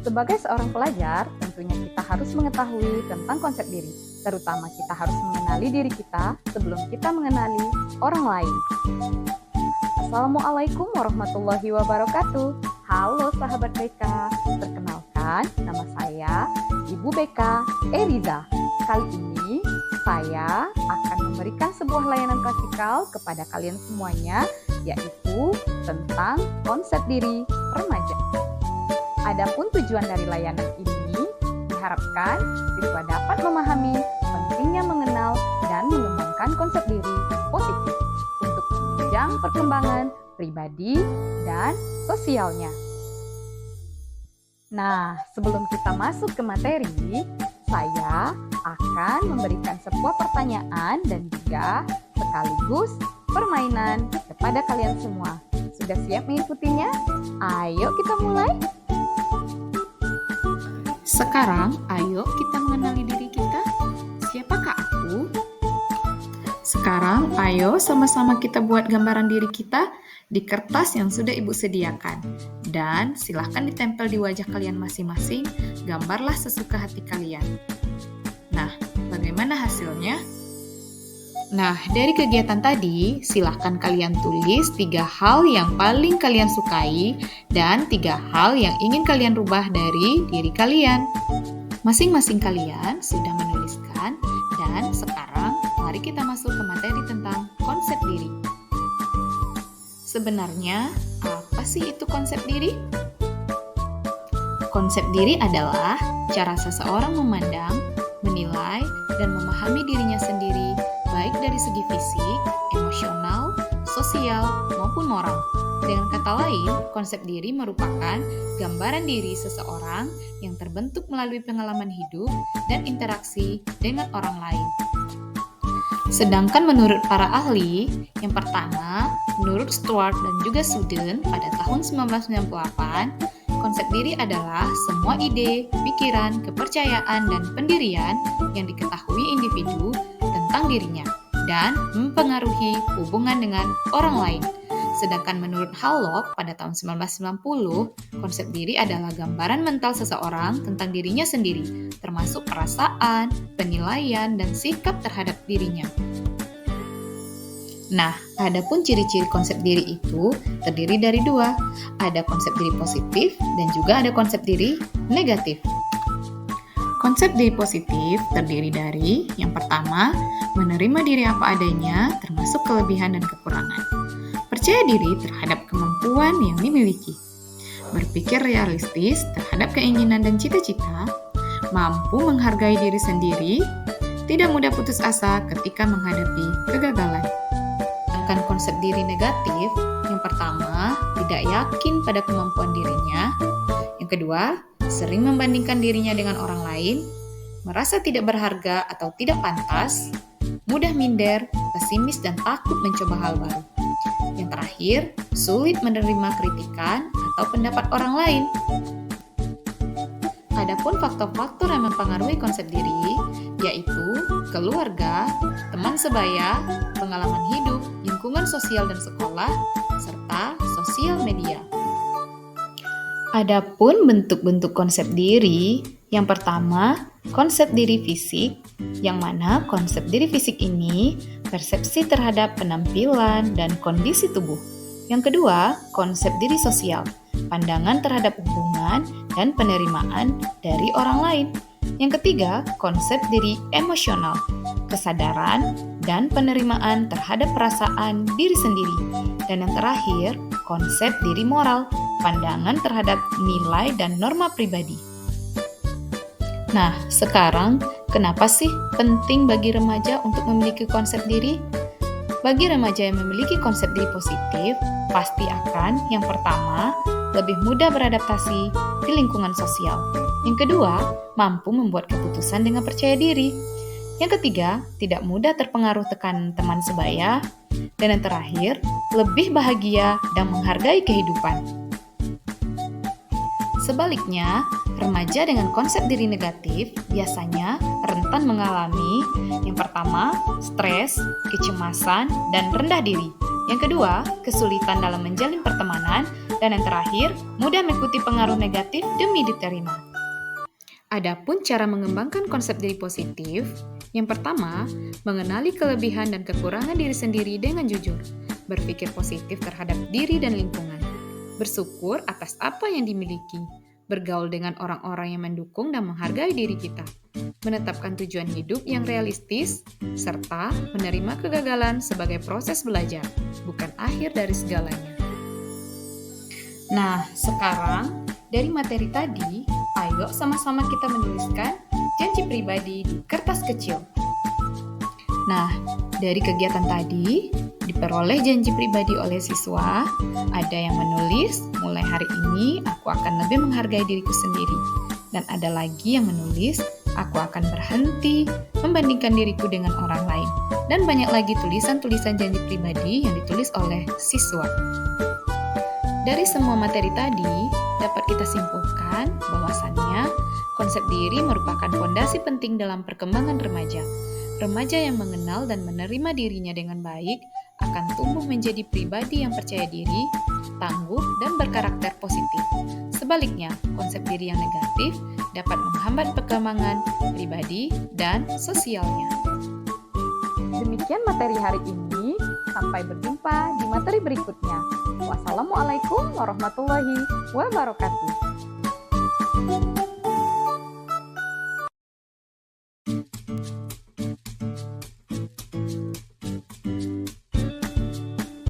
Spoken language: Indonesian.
Sebagai seorang pelajar, tentunya kita harus mengetahui tentang konsep diri, terutama kita harus mengenali diri kita sebelum kita mengenali orang lain. Assalamualaikum warahmatullahi wabarakatuh. Halo sahabat BK, perkenalkan nama saya Ibu BK Eriza. Kali ini saya akan memberikan sebuah layanan klasikal kepada kalian semuanya, yaitu tentang konsep diri remaja. Adapun tujuan dari layanan ini diharapkan siswa dapat memahami pentingnya mengenal dan mengembangkan konsep diri positif untuk menunjang perkembangan pribadi dan sosialnya. Nah, sebelum kita masuk ke materi, saya akan memberikan sebuah pertanyaan dan juga sekaligus permainan kepada kalian semua. Sudah siap mengikutinya? Ayo kita mulai! Sekarang, ayo kita mengenali diri kita. Siapakah aku? Sekarang, ayo sama-sama kita buat gambaran diri kita di kertas yang sudah Ibu sediakan. Dan silahkan ditempel di wajah kalian masing-masing, gambarlah sesuka hati kalian. Nah, bagaimana hasilnya? Nah, dari kegiatan tadi, silahkan kalian tulis 3 hal yang paling kalian sukai dan 3 hal yang ingin kalian rubah dari diri kalian. Masing-masing kalian sudah menuliskan dan sekarang mari kita masuk ke materi tentang konsep diri. Sebenarnya, apa sih itu konsep diri? Konsep diri adalah cara seseorang memandang, menilai, dan memahami dirinya sendiri baik dari segi fisik, emosional, sosial, maupun moral. Dengan kata lain, konsep diri merupakan gambaran diri seseorang yang terbentuk melalui pengalaman hidup dan interaksi dengan orang lain. Sedangkan menurut para ahli, yang pertama, menurut Stuart dan juga Suden pada tahun 1998, konsep diri adalah semua ide, pikiran, kepercayaan, dan pendirian yang diketahui individu tentang dirinya dan mempengaruhi hubungan dengan orang lain. Sedangkan menurut Hallock pada tahun 1990, konsep diri adalah gambaran mental seseorang tentang dirinya sendiri, termasuk perasaan, penilaian, dan sikap terhadap dirinya. Nah, adapun ciri-ciri konsep diri itu terdiri dari 2. Ada konsep diri positif dan juga ada konsep diri negatif. Konsep diri positif terdiri dari yang pertama, menerima diri apa adanya termasuk kelebihan dan kekurangan. Percaya diri terhadap kemampuan yang dimiliki. Berpikir realistis terhadap keinginan dan cita-cita. Mampu menghargai diri sendiri. Tidak mudah putus asa ketika menghadapi kegagalan. Sedangkan konsep diri negatif, yang pertama, tidak yakin pada kemampuan dirinya. Yang kedua, sering membandingkan dirinya dengan orang lain, merasa tidak berharga atau tidak pantas, mudah minder, pesimis, dan takut mencoba hal baru. Yang terakhir, sulit menerima kritikan atau pendapat orang lain. Adapun faktor-faktor yang mempengaruhi konsep diri, yaitu keluarga, teman sebaya, pengalaman hidup, lingkungan sosial dan sekolah, serta sosial media. Adapun bentuk-bentuk konsep diri, yang pertama, konsep diri fisik, yang mana konsep diri fisik ini persepsi terhadap penampilan dan kondisi tubuh. Yang kedua, konsep diri sosial, pandangan terhadap hubungan dan penerimaan dari orang lain. Yang ketiga, konsep diri emosional, kesadaran dan penerimaan terhadap perasaan diri sendiri. Dan yang terakhir, konsep diri moral, pandangan terhadap nilai dan norma pribadi. Nah, sekarang kenapa sih penting bagi remaja untuk memiliki konsep diri? Bagi remaja yang memiliki konsep diri positif, pasti akan yang pertama, lebih mudah beradaptasi di lingkungan sosial. Yang kedua, mampu membuat keputusan dengan percaya diri. Yang ketiga, tidak mudah terpengaruh tekanan teman sebaya. Dan yang terakhir, lebih bahagia dan menghargai kehidupan. Sebaliknya, remaja dengan konsep diri negatif biasanya rentan mengalami yang pertama, stres, kecemasan, dan rendah diri. Yang kedua, kesulitan dalam menjalin pertemanan. Dan yang terakhir, mudah mengikuti pengaruh negatif demi diterima. Adapun cara mengembangkan konsep diri positif, yang pertama, mengenali kelebihan dan kekurangan diri sendiri dengan jujur, berpikir positif terhadap diri dan lingkungan, bersyukur atas apa yang dimiliki, bergaul dengan orang-orang yang mendukung dan menghargai diri kita, menetapkan tujuan hidup yang realistis, serta menerima kegagalan sebagai proses belajar, bukan akhir dari segalanya. Nah, sekarang dari materi tadi, ayo sama-sama kita menuliskan janji pribadi di kertas kecil. Nah, dari kegiatan tadi, diperoleh janji pribadi oleh siswa. Ada yang menulis, mulai hari ini aku akan lebih menghargai diriku sendiri. Dan ada lagi yang menulis, aku akan berhenti membandingkan diriku dengan orang lain. Dan banyak lagi tulisan-tulisan janji pribadi yang ditulis oleh siswa. Dari semua materi tadi, dapat kita simpulkan bahwasannya konsep diri merupakan fondasi penting dalam perkembangan remaja. Remaja yang mengenal dan menerima dirinya dengan baik akan tumbuh menjadi pribadi yang percaya diri, tangguh, dan berkarakter positif. Sebaliknya, konsep diri yang negatif dapat menghambat perkembangan pribadi dan sosialnya. Demikian materi hari ini. Sampai berjumpa di materi berikutnya. Wassalamualaikum warahmatullahi wabarakatuh.